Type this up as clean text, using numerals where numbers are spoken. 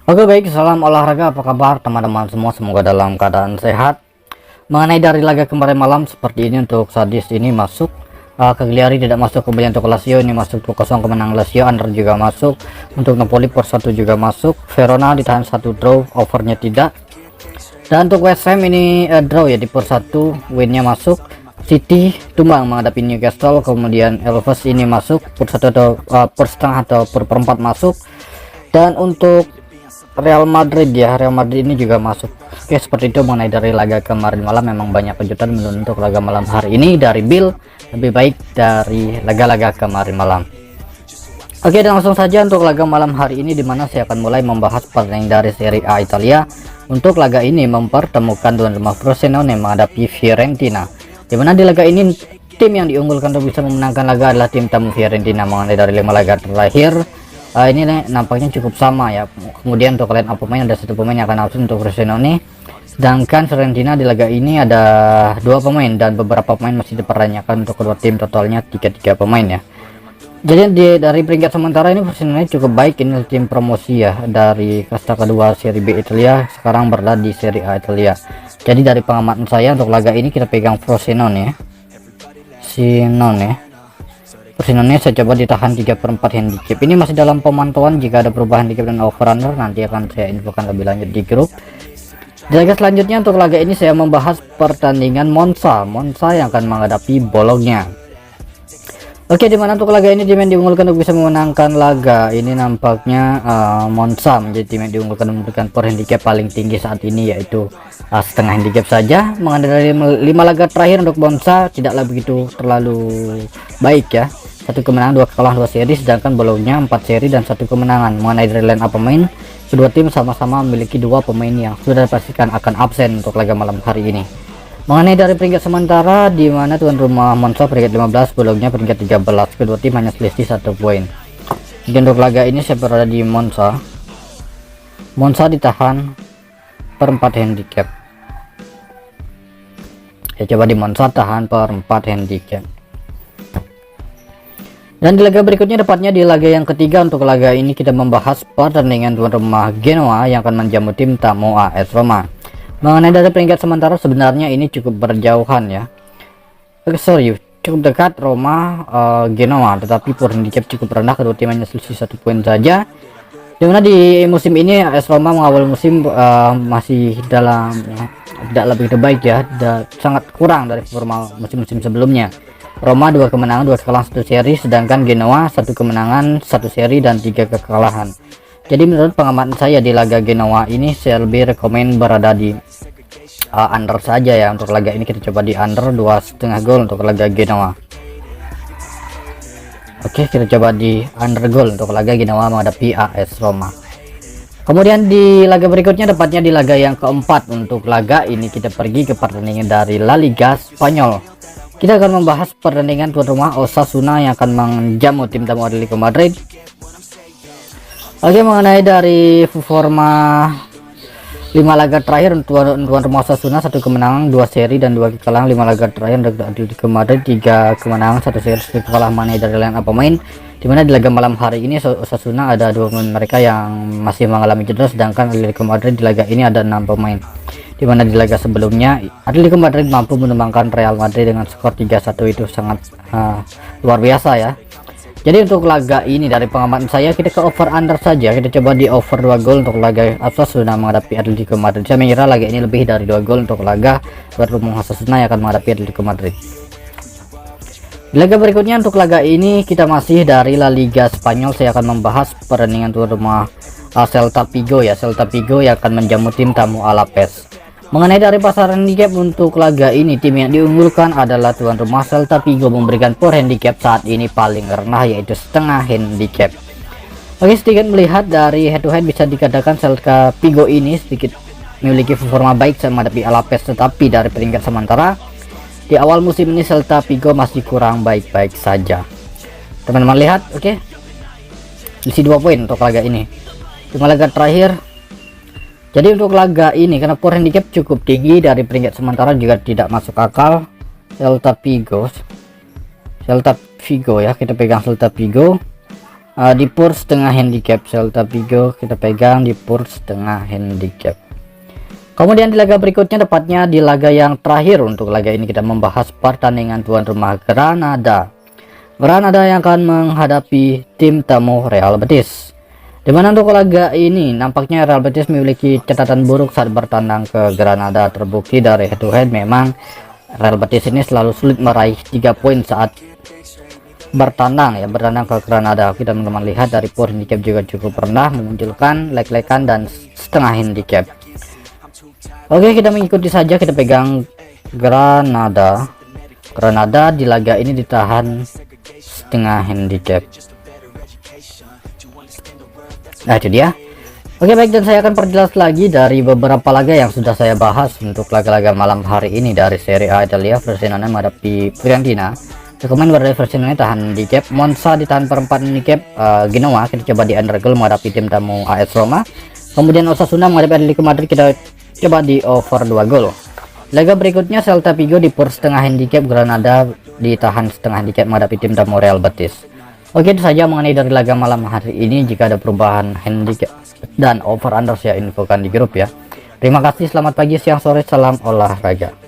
Oke baik, salam olahraga, apa kabar teman-teman semua, semoga dalam keadaan sehat. Mengenai dari laga kemarin malam seperti ini, untuk Sadis ini masuk, Cagliari tidak masuk, kemudian untuk Lazio ini masuk 2-0 kemenang Lazio, Under juga masuk, untuk Napoli per 1 juga masuk, Verona ditahan 1 draw, overnya tidak, dan untuk West Ham ini draw ya di per 1, winnya masuk. City tumbang menghadapi Newcastle, kemudian Elves ini masuk per 1 atau per setengah atau per 4 masuk, dan untuk Real Madrid ini juga masuk. Oke, seperti itu mengenai dari laga kemarin malam. Memang banyak kejutan untuk laga malam hari ini dari Bill, lebih baik dari laga-laga kemarin malam. Oke, dan langsung saja untuk laga malam hari ini, dimana saya akan mulai membahas pertandingan dari Serie A Italia. Untuk laga ini mempertemukan tuan rumah Frosinone menghadapi Fiorentina, dimana di laga ini tim yang diunggulkan untuk bisa memenangkan laga adalah tim tamu Fiorentina. Mengenai dari 5 laga terakhir, ini nampaknya cukup sama ya. Kemudian untuk line up pemain ada 1 pemain yang akan absen untuk Frosinone, sedangkan Fiorentina di laga ini ada 2 pemain dan beberapa pemain masih dipertanyakan untuk kedua tim, totalnya 3 pemain ya. Jadi dari peringkat sementara ini Frosinone cukup baik, ini tim promosi ya dari kasta kedua Serie B Italia, sekarang berada di Serie A Italia. Jadi dari pengamatan saya untuk laga ini kita pegang Frosinone ya. Frosinone saya coba ditahan 3/4 handicap. Ini masih dalam pemantauan, jika ada perubahan handicap dan over under nanti akan saya infokan lebih lanjut di grup. Di laga selanjutnya untuk laga ini saya membahas pertandingan Monza yang akan menghadapi Bologna. Oke, dimana untuk laga ini tim yang diunggulkan untuk bisa memenangkan laga ini nampaknya Monza menjadi tim yang diunggulkan memberikan per handicap paling tinggi saat ini, yaitu setengah handicap saja. Mengenai dari 5 laga terakhir untuk Monza tidaklah begitu terlalu baik ya. 1 kemenangan, 2 kekalahan, 2 seri, sedangkan Bologna 4 seri dan 1 kemenangan. Mengenai dari line up pemain, kedua tim sama-sama memiliki 2 pemain yang sudah dipastikan akan absen untuk laga malam hari ini. Mengenai dari peringkat sementara, di mana tuan rumah Monza peringkat 15, Bologna peringkat 13, kedua tim hanya selisih 1 poin. Jadi untuk laga ini saya berada di Monza ditahan per 4 handicap. Ya, coba di Monza tahan per 4 handicap. Dan di laga berikutnya, tepatnya di laga yang ketiga, untuk laga ini kita membahas pertandingan tuan rumah Genoa yang akan menjamu tim tamu AS Roma. Mengenai dari peringkat sementara sebenarnya ini cukup berjauhan ya. Cukup dekat Roma Genoa, tetapi per handicap cukup rendah, kedua tim hanya selisih 1 poin saja. Dimana di musim ini AS Roma mengawal musim masih dalam tidak lebih baik ya, sangat kurang dari formal musim-musim sebelumnya. Roma 2 kemenangan, 2 kekalahan, 1 seri, sedangkan Genoa 1 kemenangan, 1 seri dan 3 kekalahan. Jadi menurut pengamatan saya di laga Genoa ini saya lebih rekomen berada di under saja ya. Untuk laga ini kita coba di under 2,5 gol untuk laga Genoa. Oke, kita coba di under gol untuk laga Genoa menghadapi AS Roma. Kemudian di laga berikutnya, tepatnya di laga yang keempat, untuk laga ini kita pergi ke pertandingan dari La Liga Spanyol. Kita akan membahas pertandingan tuan rumah Osasuna yang akan menjamu tim tamu Atletico Madrid. Oke, mengenai dari performa 5 laga terakhir tuan rumah Osasuna 1 kemenangan, 2 seri dan 2 kekalahan. 5 laga terakhir untuk Atletico Madrid 3 kemenangan, 1 seri, 1 kekalahan. Mengenai dari line up pemain, dimana di laga malam hari ini Osasuna ada 2 pemain mereka yang masih mengalami cedera, sedangkan Atletico Madrid di laga ini ada 6 pemain. Dimana di laga sebelumnya Atletico Madrid mampu menumbangkan Real Madrid dengan skor 3-1, itu sangat luar biasa ya. Jadi untuk laga ini dari pengamatan saya kita ke over under saja. Kita coba di over 2 gol untuk laga Osasuna menghadapi Atletico Madrid. Saya mengira laga ini lebih dari 2 gol untuk laga tuan rumah Osasuna yang akan menghadapi Atletico Madrid. Di laga berikutnya untuk laga ini kita masih dari La Liga Spanyol. Saya akan membahas pertandingan tuan rumah Celta Vigo ya. Celta Vigo yang akan menjamu tim tamu Alaves. Mengenai dari pasar handicap untuk laga ini, tim yang diunggulkan adalah tuan rumah Celta Vigo memberikan per handicap saat ini paling rendah, yaitu setengah handicap. Oke, sedikit melihat dari head to head bisa dikatakan Celta Vigo ini sedikit memiliki performa baik saat menghadapi Alaves, tetapi dari peringkat sementara di awal musim ini Celta Vigo masih kurang baik-baik saja. Teman-teman lihat, oke, isi 2 poin untuk laga ini. 5 laga terakhir. Jadi untuk laga ini karena power handicap cukup tinggi dari peringkat sementara juga tidak masuk akal. Celta Vigo ya, kita pegang Celta Vigo. di pur setengah handicap. Celta Vigo kita pegang di pur setengah handicap. Kemudian di laga berikutnya, tepatnya di laga yang terakhir untuk laga ini, kita membahas pertandingan tuan rumah Granada. Granada yang akan menghadapi tim tamu Real Betis. Dimana untuk laga ini nampaknya Real Betis memiliki catatan buruk saat bertandang ke Granada. Terbukti dari head to head, memang Real Betis ini selalu sulit meraih 3 poin saat bertandang ke Granada. Kita teman-teman lihat dari pur handicap juga cukup rendah, memunculkan leg-legan dan setengah handicap. Oke, kita mengikuti saja, kita pegang Granada. Granada di laga ini ditahan setengah handicap. Nah, itu dia. Oke, baik, dan saya akan perjelas lagi dari beberapa laga yang sudah saya bahas untuk laga-laga malam hari ini dari Serie A Italia. Frosinone menghadapi Fiorentina. Rekomen dari Frosinone tahan handicap. Monza ditahan per 4 handicap. Genoa kita coba di undergoal menghadapi tim tamu AS Roma. Kemudian Osasuna menghadapi Atletico Madrid, kita coba di over 2 gol. Laga berikutnya Celta Vigo di per setengah handicap. Granada ditahan setengah handicap menghadapi tim tamu Real Betis. Oke, itu saja mengenai dari laga malam hari ini. Jika ada perubahan handicap dan over under saya infokan di grup ya. Terima kasih, selamat pagi, siang, sore, salam olahraga.